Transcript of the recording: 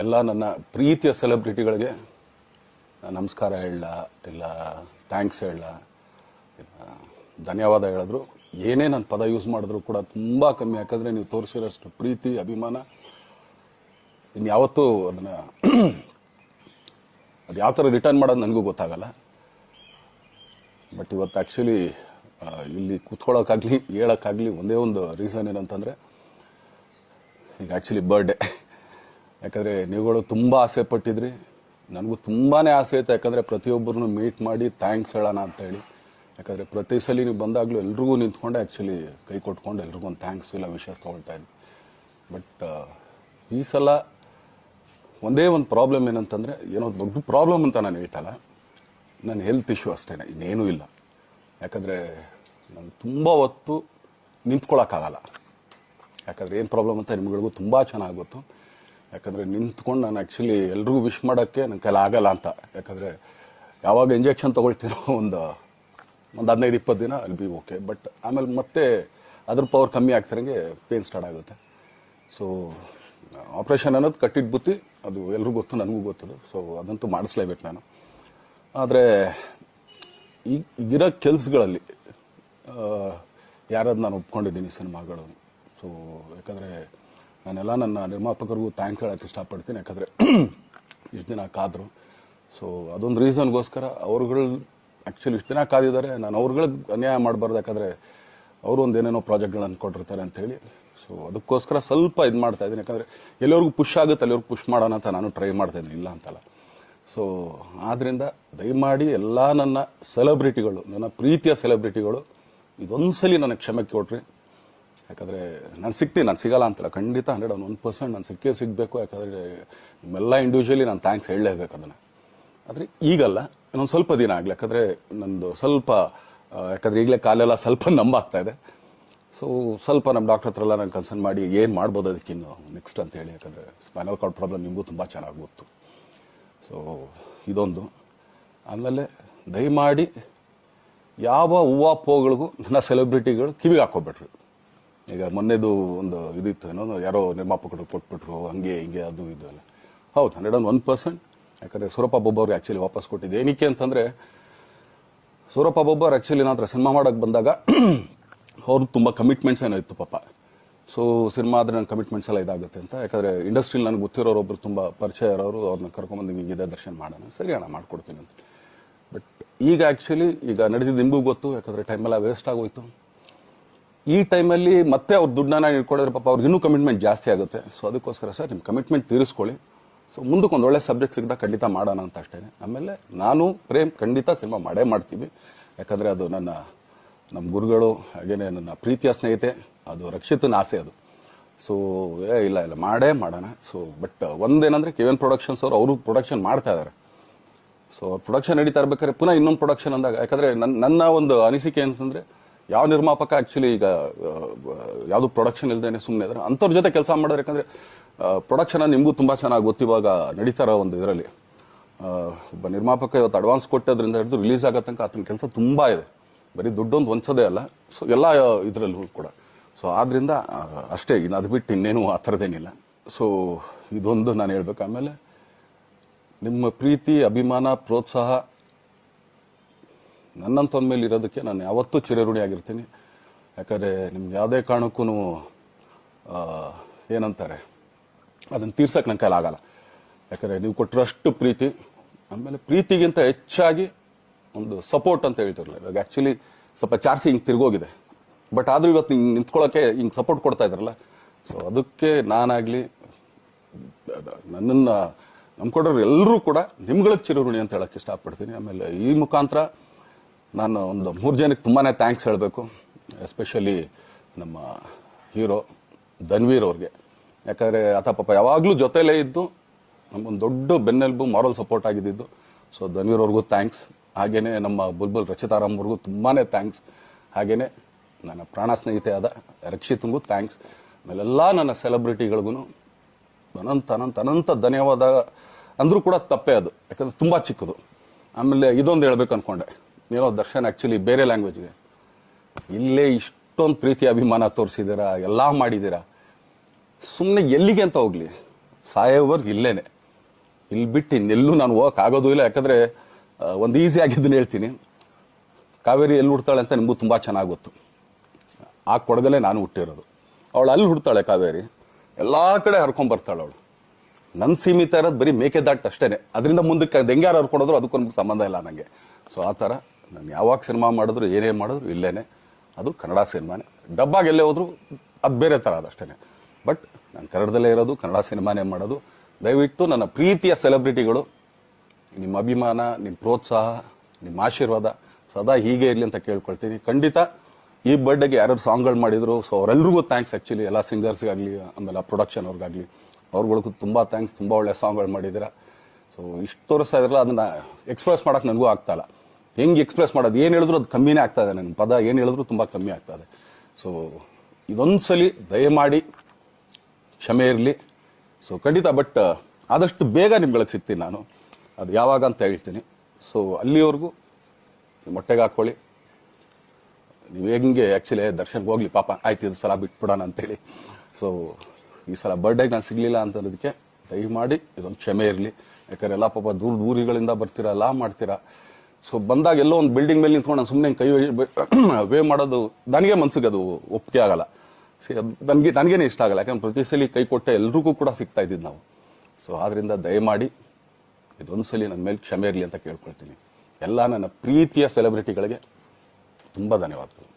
ಎಲ್ಲ ನನ್ನ ಪ್ರೀತಿಯ ಸೆಲೆಬ್ರಿಟಿಗಳಿಗೆ ನಮಸ್ಕಾರ ಹೇಳ ಇಲ್ಲ ಥ್ಯಾಂಕ್ಸ್ ಹೇಳ ಧನ್ಯವಾದ ಹೇಳಿದ್ರು ಏನೇ ನನ್ನ ಪದ ಯೂಸ್ ಮಾಡಿದ್ರು ಕೂಡ ತುಂಬ ಕಮ್ಮಿ. ಯಾಕಂದರೆ ನೀವು ತೋರಿಸಿರೋಷ್ಟು ಪ್ರೀತಿ ಅಭಿಮಾನ ಇನ್ಯಾವತ್ತೂ ಅದನ್ನು ಅದು ಯಾವ ಥರ ರಿಟರ್ನ್ ಮಾಡೋದು ನನಗೂ ಗೊತ್ತಾಗಲ್ಲ. ಬಟ್ ಇವತ್ತು ಆ್ಯಕ್ಚುಲಿ ಇಲ್ಲಿ ಕೂತ್ಕೊಳ್ಳೋಕ್ಕಾಗಲಿ ಹೇಳೋಕ್ಕಾಗಲಿ ಒಂದೇ ಒಂದು ರೀಸನ್ ಏನಂತಂದರೆ ಈಗ ಆ್ಯಕ್ಚುಲಿ ಬರ್ಡೇ. ಯಾಕಂದರೆ ನೀವುಗಳು ತುಂಬ ಆಸೆ ಪಟ್ಟಿದ್ರಿ, ನನಗೂ ತುಂಬಾ ಆಸೆ ಇತ್ತು. ಯಾಕಂದರೆ ಪ್ರತಿಯೊಬ್ಬರನ್ನು ಮೀಟ್ ಮಾಡಿ ಥ್ಯಾಂಕ್ಸ್ ಹೇಳೋಣ ಅಂತೇಳಿ. ಯಾಕಂದರೆ ಪ್ರತಿ ಸಲ ನೀವು ಬಂದಾಗಲೂ ಎಲ್ರಿಗೂ ನಿಂತ್ಕೊಂಡೆ ಆ್ಯಕ್ಚುಲಿ ಕೈ ಕೊಟ್ಕೊಂಡು ಎಲ್ರಿಗೂ ಒಂದು ಥ್ಯಾಂಕ್ಸ್ ಇಲ್ಲ ವಿಷಯ ತೊಗೊಳ್ತಾ ಇದ್ದೆ. ಬಟ್ ಈ ಸಲ ಒಂದೇ ಒಂದು ಪ್ರಾಬ್ಲಮ್ ಏನಂತಂದರೆ, ಏನೋ ದೊಡ್ಡ ಪ್ರಾಬ್ಲಮ್ ಅಂತ ನಾನು ಹೇಳ್ತಲ್ಲ, ನನ್ನ ಹೆಲ್ತ್ ಇಶ್ಯೂ ಅಷ್ಟೇ, ಇನ್ನೇನೂ ಇಲ್ಲ. ಯಾಕಂದರೆ ನಾನು ತುಂಬ ಹೊತ್ತು ನಿಂತ್ಕೊಳ್ಳೋಕ್ಕಾಗಲ್ಲ. ಯಾಕಂದರೆ ಏನು ಪ್ರಾಬ್ಲಮ್ ಅಂತ ನಿಮ್ಗಳಿಗೂ ತುಂಬ ಚೆನ್ನಾಗಿ ಗೊತ್ತು. ಯಾಕಂದರೆ ನಿಂತ್ಕೊಂಡು ನಾನು ಆ್ಯಕ್ಚುಲಿ ಎಲ್ರಿಗೂ ವಿಶ್ ಮಾಡೋಕ್ಕೆ ನನ್ನ ಕೈಲಿ ಆಗಲ್ಲ ಅಂತ. ಯಾಕಂದರೆ ಯಾವಾಗ ಇಂಜೆಕ್ಷನ್ ತೊಗೊಳ್ತೀನೋ ಒಂದು 15-20 ದಿನ ಅಲ್ಲಿ ಬಿ ಓಕೆ. ಬಟ್ ಆಮೇಲೆ ಮತ್ತೆ ಅದ್ರ ಪವರ್ ಕಮ್ಮಿ ಆಗ್ತಿರಂಗೆ ಪೇನ್ ಸ್ಟಾರ್ಟ್ ಆಗುತ್ತೆ. ಸೊ ಆಪ್ರೇಷನ್ ಅನ್ನೋದು ಕಟ್ಟಿಟ್ಟು ಬುತ್ತಿ, ಅದು ಎಲ್ರಿಗೂ ಗೊತ್ತು, ನನಗೂ ಗೊತ್ತದು. ಸೊ ಅದಂತೂ ಮಾಡಿಸ್ಲೇಬೇಕು ನಾನು. ಆದರೆ ಈಗಿರೋ ಕೆಲಸಗಳಲ್ಲಿ ಯಾರಾದ್ರು ನಾನು ಒಪ್ಕೊಂಡಿದ್ದೀನಿ ಸಿನಿಮಾಗಳು. ಸೊ ಯಾಕಂದರೆ ನಾನೆಲ್ಲ ನನ್ನ ನಿರ್ಮಾಪಕರಿಗೂ ಥ್ಯಾಂಕ್ಸ್ ಹೇಳೋಕ್ಕೆ ಇಷ್ಟಪಡ್ತೀನಿ. ಯಾಕಂದರೆ ಇಷ್ಟು ದಿನ ಕಾದರು. ಸೊ ಅದೊಂದು ರೀಸನ್ಗೋಸ್ಕರ ಅವ್ರುಗಳು ಆ್ಯಕ್ಚುಲಿ ಇಷ್ಟು ದಿನ ಕಾದಿದ್ದಾರೆ, ನಾನು ಅವ್ರುಗಳಿಗೆ ಅನ್ಯಾಯ ಮಾಡಬಾರ್ದು. ಯಾಕಂದರೆ ಅವರು ಒಂದು ಏನೇನೋ ಪ್ರಾಜೆಕ್ಟ್ಗಳು ಅಂದ್ಕೊಂಡಿರ್ತಾರೆ ಅಂಥೇಳಿ. ಸೊ ಅದಕ್ಕೋಸ್ಕರ ಸ್ವಲ್ಪ ಇದು ಮಾಡ್ತಾಯಿದ್ದೀನಿ. ಯಾಕಂದರೆ ಎಲ್ಲರಿಗೂ ಪುಷ್ ಆಗುತ್ತೆ ಅಲ್ಲಿವ್ರಿಗೆ ಪುಷ್ ಮಾಡೋಣ ಅಂತ ನಾನು ಟ್ರೈ ಮಾಡ್ತಾಯಿದ್ದೀನಿ, ಇಲ್ಲ ಅಂತಲ್ಲ. ಸೊ ಆದ್ದರಿಂದ ದಯಮಾಡಿ ಎಲ್ಲ ನನ್ನ ಸೆಲೆಬ್ರಿಟಿಗಳು, ನನ್ನ ಪ್ರೀತಿಯ ಸೆಲೆಬ್ರಿಟಿಗಳು, ಇದೊಂದು ಸಲ ನನಗೆ ಕ್ಷಮೆ ಕೊಡ್ರಿ. ಯಾಕಂದರೆ ನಾನು ಸಿಗ್ತೀನಿ, ನಾನು ಸಿಗಲ್ಲ ಅಂತಲ್ಲ, ಖಂಡಿತ 101% ನಾನು ಸಿಗಬೇಕು. ಯಾಕಂದರೆ ನಿಮ್ಮೆಲ್ಲ ಇಂಡಿವಿಜುವಲಿ ನಾನು ಥ್ಯಾಂಕ್ಸ್ ಹೇಳಲೇಬೇಕು ಅದನ್ನು. ಆದರೆ ಈಗಲ್ಲ, ಇನ್ನೊಂದು ಸ್ವಲ್ಪ ದಿನ ಆಗಲಿ. ಯಾಕಂದರೆ ನಂದು ಸ್ವಲ್ಪ ಯಾಕಂದರೆ ಈಗಲೇ ಕಾಲೆಲ್ಲ ಸ್ವಲ್ಪ ನಂಬಾಗ್ತಾ ಇದೆ. ಸೊ ಸ್ವಲ್ಪ ನಮ್ಮ ಡಾಕ್ಟರ್ ಹತ್ರ ಎಲ್ಲ ನಾನು ಕನ್ಸರ್ನ್ ಮಾಡಿ ಏನು ಮಾಡ್ಬೋದು ಅದಕ್ಕಿನ್ನು ನೆಕ್ಸ್ಟ್ ಅಂತೇಳಿ. ಯಾಕಂದರೆ ಸ್ಪೈನಲ್ ಕಾರ್ಡ್ ಪ್ರಾಬ್ಲಮ್ ನಿಮಗೂ ತುಂಬ ಚೆನ್ನಾಗಿ ಗೊತ್ತು. ಸೊ ಇದೊಂದು. ಆಮೇಲೆ ದಯಮಾಡಿ ಯಾವ ಹೂವಾಪೋಗಳಿಗೂ ನನ್ನ ಸೆಲೆಬ್ರಿಟಿಗಳು ಕಿವಿಗೆ ಹಾಕೋಬೇಡ್ರಿ. ಈಗ ಮೊನ್ನೆದು ಒಂದು ಇದಿತ್ತು, ಏನೋ ಯಾರೋ ನಿರ್ಮಾಪಕರು ಕೊಟ್ಬಿಟ್ರು, ಹಂಗೆ ಹಿಂಗೆ ಅದು ಇದು ಎಲ್ಲ. ಹೌದು, 101%. ಯಾಕಂದರೆ ಸೂರಪ್ಪ ಬೊಬ್ಬ ಅವ್ರಿಗೆ ಆ್ಯಕ್ಚುಲಿ ವಾಪಸ್ ಕೊಟ್ಟಿದ್ದೆ. ಏನಕ್ಕೆ ಅಂತಂದರೆ, ಸೂರಪ್ಪ ಬೊಬ್ಬ ಅವ್ರು ಆ್ಯಕ್ಚುಲಿ ನಾನು ಹತ್ರ ಸಿನಿಮಾ ಮಾಡೋಕ್ಕೆ ಬಂದಾಗ ಅವ್ರದ್ದು ತುಂಬ ಕಮಿಟ್ಮೆಂಟ್ಸ್ ಏನೋ ಇತ್ತು ಪಾಪ. ಸೊ ಸಿನಿಮಾ ಆದರೆ ನನ್ನ ಕಮಿಟ್ಮೆಂಟ್ಸ್ ಎಲ್ಲ ಇದಾಗುತ್ತೆ ಅಂತ. ಯಾಕಂದರೆ ಇಂಡಸ್ಟ್ರಿಲಿ ನನಗೆ ಗೊತ್ತಿರೋರು ಒಬ್ಬರು ತುಂಬ ಪರಿಚಯ ಇರೋರು, ಅವ್ರನ್ನ ಕರ್ಕೊಂಬಂದು ಹಿಂಗಿದೆ ದರ್ಶನ ಮಾಡೋಣ, ಸರಿ ಅಣ್ಣ ಮಾಡ್ಕೊಡ್ತೀನಿ ಅಂತ. ಬಟ್ ಈಗ ಆ್ಯಕ್ಚುಲಿ ಈಗ ನಡೆದಿದ್ದು ನಿಮಗೂ ಗೊತ್ತು. ಯಾಕಂದರೆ ಟೈಮೆಲ್ಲ ವೇಸ್ಟ್ ಆಗೋಯ್ತು. ಈ ಟೈಮಲ್ಲಿ ಮತ್ತೆ ಅವ್ರ ದುಡ್ಡನ್ನ ಇಟ್ಕೊಡಿದ್ರೆ ಪಾಪ ಅವ್ರಿಗೆ ಇನ್ನೂ ಕಮಿಟ್ಮೆಂಟ್ ಜಾಸ್ತಿ ಆಗುತ್ತೆ. ಸೊ ಅದಕ್ಕೋಸ್ಕರ ಸರ್ ನಿಮ್ಮ ಕಮಿಟ್ಮೆಂಟ್ ತೀರಿಸ್ಕೊಳ್ಳಿ. ಸೊ ಮುಂದಕ್ಕೆ ಒಂದು ಒಳ್ಳೆ ಸಬ್ಜೆಕ್ಟ್ ಸಿಗ್ದಾಗ ಖಂಡಿತ ಮಾಡೋಣ ಅಂತ ಅಷ್ಟೇ. ಆಮೇಲೆ ನಾನು ಪ್ರೇಮ್ ಖಂಡಿತ ಸಿನಿಮಾ ಮಾಡೇ ಮಾಡ್ತೀವಿ. ಯಾಕಂದರೆ ಅದು ನಮ್ಮ ಗುರುಗಳು, ಹಾಗೇನೆ ನನ್ನ ಪ್ರೀತಿಯ ಸ್ನೇಹಿತೆ, ಅದು ರಕ್ಷಿತನ ಆಸೆ ಅದು. ಸೊ ಇಲ್ಲ ಮಾಡೇ ಮಾಡೋಣ. ಸೊ ಬಟ್ ಒಂದೇನಂದರೆ KVN ಪ್ರೊಡಕ್ಷನ್ಸ್ ಅವರು ಪ್ರೊಡಕ್ಷನ್ ಮಾಡ್ತಾ ಇದ್ದಾರೆ. ಸೊ ಅವ್ರ ಪ್ರೊಡಕ್ಷನ್ ನಡೀತಾ ಇರ್ಬೇಕಾದ್ರೆ ಪುನಃ ಇನ್ನೊಂದು ಪ್ರೊಡಕ್ಷನ್ ಅಂದಾಗ, ಯಾಕಂದರೆ ನನ್ನ ಒಂದು ಅನಿಸಿಕೆ ಅಂತಂದರೆ, ಯಾವ ನಿರ್ಮಾಪಕ ಆ್ಯಕ್ಚುಲಿ ಈಗ ಯಾವುದು ಪ್ರೊಡಕ್ಷನ್ ಇಲ್ದೇನೆ ಸುಮ್ಮನೆ ಇದ್ದಾರೆ ಅಂಥವ್ರ ಜೊತೆ ಕೆಲಸ ಮಾಡೋರು. ಯಾಕಂದರೆ ಪ್ರೊಡಕ್ಷನ್ ನಿಮಗೂ ತುಂಬ ಚೆನ್ನಾಗಿ ಗೊತ್ತು. ಇವಾಗ ನಡೀತಾ ಇರೋ ಒಂದು ಇದರಲ್ಲಿ ಒಬ್ಬ ನಿರ್ಮಾಪಕ ಇವತ್ತು ಅಡ್ವಾನ್ಸ್ ಕೊಟ್ಟೋದ್ರಿಂದ ಹಿಡಿದು ರಿಲೀಸ್ ಆಗೋ ತನಕ ಆತನ ಕೆಲಸ ತುಂಬ ಇದೆ. ಬರೀ ದುಡ್ಡೊಂದು ಹೊಂಚೋದೇ ಅಲ್ಲ, ಸೊ ಎಲ್ಲ ಇದರಲ್ಲೂ ಕೂಡ. ಸೊ ಆದ್ದರಿಂದ ಅಷ್ಟೇ, ಇನ್ನು ಅದು ಬಿಟ್ಟು ಇನ್ನೇನು ಆ ಥರದ್ದೇನಿಲ್ಲ. ಸೊ ಇದೊಂದು ನಾನು ಹೇಳ್ಬೇಕು. ಆಮೇಲೆ ನಿಮ್ಮ ಪ್ರೀತಿ, ಅಭಿಮಾನ, ಪ್ರೋತ್ಸಾಹ ನನ್ನಂಥವ್ರ ಮೇಲೆ ಇರೋದಕ್ಕೆ ನಾನು ಯಾವತ್ತೂ ಚಿರಋಣಿಯಾಗಿರ್ತೀನಿ. ಯಾಕಂದರೆ ನಿಮ್ಗೆ ಯಾವುದೇ ಕಾರಣಕ್ಕೂ ಏನಂತಾರೆ ಅದನ್ನು ತೀರ್ಸೋಕ್ಕೆ ನನ್ನ ಕೈಲಾಗಲ್ಲ. ಯಾಕಂದರೆ ನೀವು ಕೊಟ್ಟಿರೋಷ್ಟು ಪ್ರೀತಿ, ಆಮೇಲೆ ಪ್ರೀತಿಗಿಂತ ಹೆಚ್ಚಾಗಿ ಒಂದು ಸಪೋರ್ಟ್ ಅಂತ ಹೇಳ್ತಿರಲಿಲ್ಲ. ಇವಾಗ ಆ್ಯಕ್ಚುಲಿ ಸ್ವಲ್ಪ ಚಾರ್ಜಿ ಹಿಂಗೆ ತಿರ್ಗೋಗಿದೆ. ಬಟ್ ಆದರೂ ಇವತ್ತು ಹಿಂಗೆ ನಿಂತ್ಕೊಳ್ಳೋಕ್ಕೆ ಹಿಂಗೆ ಸಪೋರ್ಟ್ ಕೊಡ್ತಾ ಇದ್ದಾರಲ್ಲ. ಸೊ ಅದಕ್ಕೆ ನಾನಾಗಲಿ ನನ್ನನ್ನು ನಂಬ್ಕೊಡೋರು ಎಲ್ಲರೂ ಕೂಡ ನಿಮ್ಗಳಿಗೆ ಚಿರಋಣಿ ಅಂತ ಹೇಳೋಕ್ಕೆ ಇಷ್ಟಪಡ್ತೀನಿ. ಆಮೇಲೆ ಈ ಮುಖಾಂತರ ನಾನು ಒಂದು 3 ಜನಕ್ಕೆ ತುಂಬಾ ಥ್ಯಾಂಕ್ಸ್ ಹೇಳಬೇಕು. ಎಸ್ಪೆಷಲಿ ನಮ್ಮ ಹೀರೋ ಧನ್ವೀರ್ ಅವ್ರಿಗೆ. ಯಾಕಂದರೆ ಆತ ಪಾಪ ಯಾವಾಗಲೂ ಜೊತೆಲೇ ಇದ್ದು ನಮಗೊಂದು ದೊಡ್ಡ ಬೆನ್ನೆಲುಬು, ಮಾರಲ್ ಸಪೋರ್ಟ್ ಆಗಿದ್ದು. ಸೊ ಧನ್ವೀರ್ ಅವ್ರಿಗೂ ಥ್ಯಾಂಕ್ಸ್. ಹಾಗೆಯೇ ನಮ್ಮ ಬುಲ್ಬುಲ್ ರಚಿತಾರಾಮ್ ಅವ್ರಿಗೂ ತುಂಬಾ ಥ್ಯಾಂಕ್ಸ್. ಹಾಗೆಯೇ ನನ್ನ ಪ್ರಾಣ ಸ್ನೇಹಿತೆ ಆದ ರಕ್ಷಿತ್ಗೂ ಥ್ಯಾಂಕ್ಸ್. ಆಮೇಲೆಲ್ಲ ನನ್ನ ಸೆಲೆಬ್ರಿಟಿಗಳಿಗೂ ಅನಂತ ಧನ್ಯವಾದ ಅಂದರೂ ಕೂಡ ತಪ್ಪೇ ಅದು. ಯಾಕಂದರೆ ತುಂಬ ಚಿಕ್ಕದು. ಆಮೇಲೆ ಇದೊಂದು ಹೇಳ್ಬೇಕು ಅಂದ್ಕೊಂಡೆ, ಏನೋ ದರ್ಶನ್ ಆ್ಯಕ್ಚುಲಿ ಬೇರೆ ಲ್ಯಾಂಗ್ವೇಜ್ಗೆ ಇಲ್ಲೇ ಇಷ್ಟೊಂದು ಪ್ರೀತಿ ಅಭಿಮಾನ ತೋರಿಸಿದ್ದೀರಾ, ಎಲ್ಲ ಮಾಡಿದ್ದೀರಾ, ಸುಮ್ಮನೆ ಎಲ್ಲಿಗೆ ಅಂತ ಹೋಗಲಿ. ಸಾಯೋವರೆಗೂ ಇಲ್ಲೇನೆ, ಇಲ್ಲಿ ಬಿಟ್ಟು ಇನ್ನೆಲ್ಲೂ ನಾನು ಹೋಗೋಕ್ಕಾಗೋದು ಇಲ್ಲ. ಯಾಕಂದರೆ ಒಂದು ಈಸಿ ಆಗಿದ್ದನ್ನು ಹೇಳ್ತೀನಿ, ಕಾವೇರಿ ಎಲ್ಲಿ ಹುಡ್ತಾಳೆ ಅಂತ ನಿಮಗೂ ತುಂಬ ಚೆನ್ನಾಗಿ ಗೊತ್ತು. ಆ ಕೊಡಗಲ್ಲೇ ನಾನು ಹುಟ್ಟಿರೋದು. ಅವಳು ಅಲ್ಲಿ ಹುಡ್ತಾಳೆ ಕಾವೇರಿ, ಎಲ್ಲ ಕಡೆ ಹರ್ಕೊಂಬರ್ತಾಳೆ ಅವಳು. ನನ್ನ ಸೀಮಿತ ಇರೋದು ಬರೀ ಮೇಕೆದಾಟ್ ಅಷ್ಟೇ, ಅದರಿಂದ ಮುಂದಕ್ಕೆ ಅದು ಹೆಂಗ್ಯಾರು ಹರ್ಕೊಡೋದ್ರು ಅದಕ್ಕೂ ನಮ್ಗೆ ಸಂಬಂಧ ಇಲ್ಲ ನನಗೆ. ಸೊ ಆ ಥರ ನಾನು ಯಾವಾಗ ಸಿನಿಮಾ ಮಾಡಿದ್ರು ಏನೇ ಮಾಡಿದ್ರು ಇಲ್ಲೇನೆ, ಅದು ಕನ್ನಡ ಸಿನಿಮಾನೇ. ಡಬ್ಬಾಗಿ ಎಲ್ಲೇ ಹೋದ್ರು ಅದು ಬೇರೆ ಥರ ಅದಷ್ಟೇ. ಬಟ್ ನಾನು ಕನ್ನಡದಲ್ಲೇ ಇರೋದು, ಕನ್ನಡ ಸಿನಿಮಾನೇ ಮಾಡೋದು. ದಯವಿಟ್ಟು ನನ್ನ ಪ್ರೀತಿಯ ಸೆಲೆಬ್ರಿಟಿಗಳು, ನಿಮ್ಮ ಅಭಿಮಾನ, ನಿಮ್ಮ ಪ್ರೋತ್ಸಾಹ, ನಿಮ್ಮ ಆಶೀರ್ವಾದ ಸದಾ ಹೀಗೆ ಇರಲಿ ಅಂತ ಕೇಳ್ಕೊಳ್ತೀನಿ. ಖಂಡಿತ ಈ ಬರ್ಡೇಗೆ ಯಾರ್ಯಾರು ಸಾಂಗ್ಗಳು ಮಾಡಿದ್ರು, ಸೊ ಅವರೆಲ್ರಿಗೂ ಥ್ಯಾಂಕ್ಸ್. ಆ್ಯಕ್ಚುಲಿ ಎಲ್ಲ ಸಿಂಗರ್ಸ್ಗಾಗಲಿ, ಆಮೇಲೆ ಪ್ರೊಡಕ್ಷನ್ ಅವ್ರಿಗಾಗಲಿ, ಅವ್ರುಗಳಿಗೂ ತುಂಬ ಥ್ಯಾಂಕ್ಸ್. ತುಂಬ ಒಳ್ಳೆ ಸಾಂಗ್ಗಳು ಮಾಡಿದ್ದೀರಾ. ಸೊ ಇಷ್ಟು ತೋರಿಸ್ತಾ ಇದ್ರಲ್ಲ, ಅದನ್ನು ಎಕ್ಸ್ಪ್ರೆಸ್ ಮಾಡೋಕೆ ನನಗೂ ಆಗ್ತಾಯಿಲ್ಲ. ಹೆಂಗೆ ಎಕ್ಸ್ಪ್ರೆಸ್ ಮಾಡೋದು, ಏನು ಹೇಳಿದ್ರು ಅದು ಕಮ್ಮಿನೇ ಆಗ್ತಾಯಿದೆ. ನನ್ನ ಪದ ಏನು ಹೇಳಿದ್ರು ತುಂಬ ಕಮ್ಮಿ ಆಗ್ತದೆ. ಸೊ ಇದೊಂದು ಸಲ ದಯಮಾಡಿ ಕ್ಷಮೆ ಇರಲಿ. ಸೊ ಖಂಡಿತ, ಬಟ್ ಆದಷ್ಟು ಬೇಗ ನಿಮ್ಗಳಿಗೆ ಸಿಗ್ತೀನಿ ನಾನು, ಅದು ಯಾವಾಗ ಅಂತ ಹೇಳ್ತೀನಿ. ಸೊ ಅಲ್ಲಿವರೆಗೂ ಮೊಟ್ಟೆಗೆ ಹಾಕ್ಕೊಳ್ಳಿ. ನೀವು ಹೆಂಗೆ ಆ್ಯಕ್ಚುಲಿ ದರ್ಶನ್ಗೆ ಹೋಗ್ಲಿ ಪಾಪ, ಆಯ್ತು ಇದು ಸಲ ಬಿಟ್ಬಿಡೋಣ ಅಂತೇಳಿ. ಸೊ ಈ ಸಲ ಬರ್ಡೇಗೆ ನಾನು ಸಿಗಲಿಲ್ಲ ಅಂತನ್ನೋದಕ್ಕೆ ದಯಮಾಡಿ ಇದೊಂದು ಕ್ಷಮೆ ಇರಲಿ. ಯಾಕಂದ್ರೆ ಎಲ್ಲ ಪಾಪ ದೂರ ದೂರಿಗಳಿಂದ ಬರ್ತೀರಾ, ಎಲ್ಲ ಮಾಡ್ತೀರಾ. ಸೊ ಬಂದಾಗ ಎಲ್ಲೋ ಒಂದು ಬಿಲ್ಡಿಂಗ್ ಮೇಲೆ ನಿಂತ್ಕೊಂಡು ನಾನು ಸುಮ್ಮನೆ ಕೈ ವೇ ಮಾಡೋದು ನನಗೆ ಮನ್ಸಿಗೆ ಅದು ಒಪ್ಪಿಗೆ ಆಗಲ್ಲ. ನನಗೇನೆ ಇಷ್ಟ ಆಗಲ್ಲ. ಯಾಕಂದ್ರೆ ಪ್ರತಿ ಸಲ ಕೈ ಕೊಟ್ಟೆ ಎಲ್ರಿಗೂ ಕೂಡ ಸಿಗ್ತಾ ಇದ್ದಿದ್ದು ನಾವು. ಸೊ ಆದ್ರಿಂದ ದಯಮಾಡಿ ಇದೊಂದು ಸಲ ನನ್ನ ಮೇಲೆ ಕ್ಷಮೆ ಇರಲಿ ಅಂತ ಕೇಳ್ಕೊಳ್ತೀನಿ. ಎಲ್ಲ ನನ್ನ ಪ್ರೀತಿಯ ಸೆಲೆಬ್ರಿಟಿಗಳಿಗೆ ತುಂಬ ಧನ್ಯವಾದಗಳು.